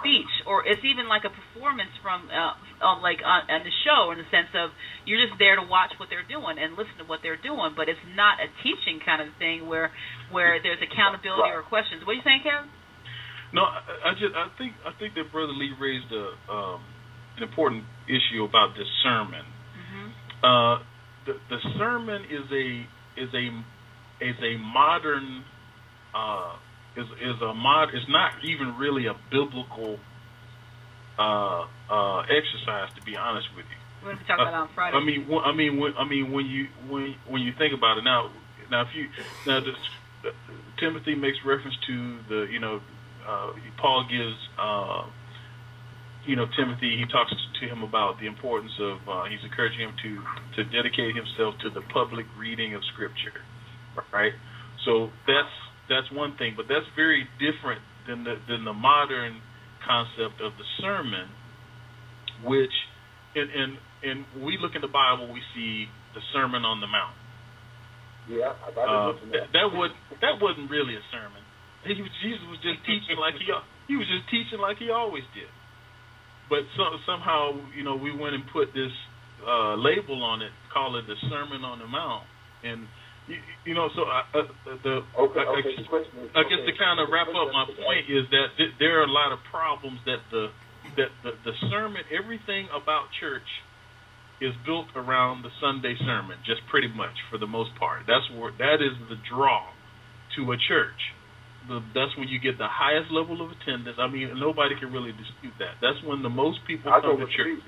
speech, or it's even like a performance from on the show, in the sense of you're just there to watch what they're doing and listen to what they're doing, but it's not a teaching kind of thing where there's accountability or questions. What are you saying, Kevin? No, I think that Brother Lee raised an important issue about discernment. Mm-hmm. The sermon is a modern is not even really a biblical exercise, to be honest with you. We're going to talk about that on Friday. When you think about it now Timothy makes reference to Paul gives Timothy, he talks to him about the importance of he's encouraging him to dedicate himself to the public reading of Scripture, right? So that's one thing, but that's very different than the modern concept of the sermon, which in we look in the Bible, we see the Sermon on the Mount. Yeah, that wasn't really a sermon. Jesus was just teaching like he always did. But somehow, we went and put this label on it, call it the Sermon on the Mount, and so I guess to kind of wrap up my point is that there are a lot of problems that the sermon, everything about church is built around the Sunday sermon, just pretty much for the most part. That is the draw to a church. That's when you get the highest level of attendance. I mean, nobody can really dispute that. That's when the most people come to church,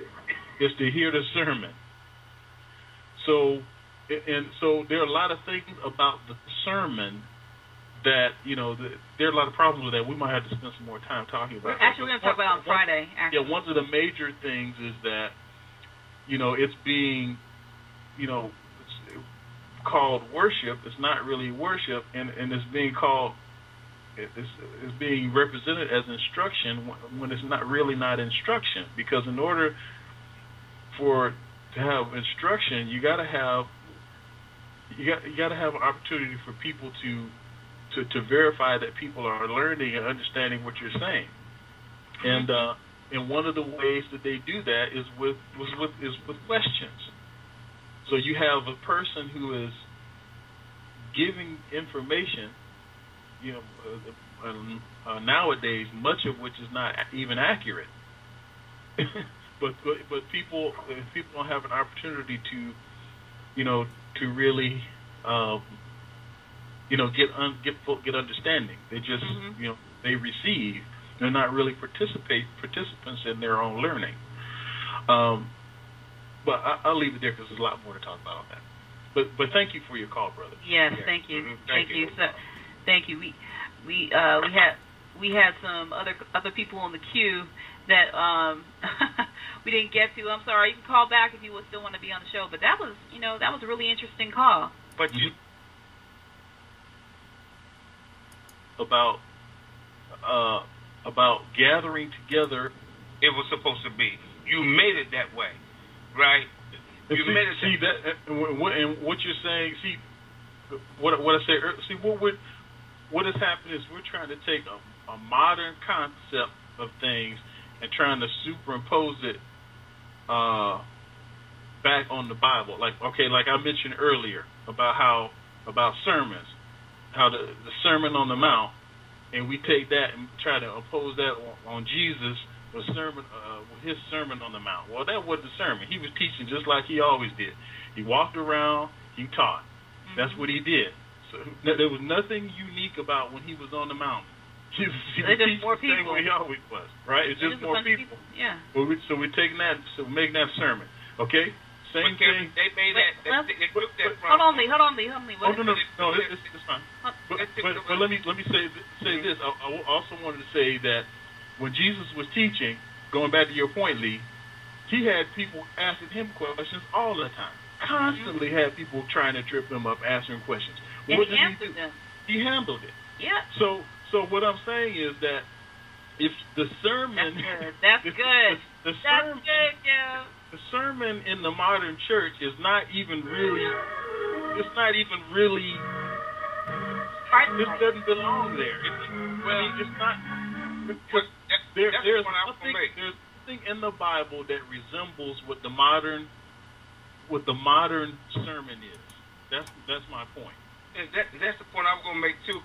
is to hear the sermon. So there are a lot of things about the sermon that, there are a lot of problems with that. We might have to spend some more time talking about. Actually, we're going to talk about it on Friday. Yeah, one of the major things is that, it's being, it's called worship. It's not really worship, and it's being called, it's being represented as instruction when it's not instruction. Because in order to have instruction, you got to have an opportunity for people to verify that people are learning and understanding what you're saying. And one of the ways that they do that is with questions. So you have a person who is giving information, nowadays, much of which is not even accurate. but people don't have an opportunity to really get understanding. They just they receive. They're not really participants in their own learning. But I'll leave it there because there's a lot more to talk about on that. But thank you for your call, brother. Yes, thank you. Mm-hmm. Thank you. So, thank you. We had some other people on the queue that we didn't get to. I'm sorry. You can call back if you would still want to be on the show. But that was a really interesting call. But about gathering together. It was supposed to be. You made it that way, right? You made it. See that, and what you're saying. See what I said. See what has happened is we're trying to take a modern concept of things and trying to superimpose it back on the Bible. Like I mentioned earlier about sermons, how the Sermon on the Mount. And we take that and try to impose that on Jesus, his Sermon on the Mount. Well, that wasn't a sermon. He was teaching just like he always did. He walked around, he taught. Mm-hmm. That's what he did. So there was nothing unique about when he was on the mountain. He was teaching the same way he always was, right? It's just more people. Yeah. So we're taking that, so we're making that sermon, okay? Same thing. They made that. They took that from. Hold on, Lee. No, it's fine. But let me say this. I also wanted to say that when Jesus was teaching, going back to your point, Lee, he had people asking him questions all the time. Constantly had people trying to trip him up, answering questions. And what he did answered them. He handled it. Yeah. So what I'm saying is that if the sermon, that's good. The sermon, that's good, yeah. The sermon in the modern church is not even really. It's not even really. This doesn't belong there. It's not. there's the point I was going to make. There's nothing in the Bible that resembles what the modern sermon is. That's my point. And that's the point I was going to make too.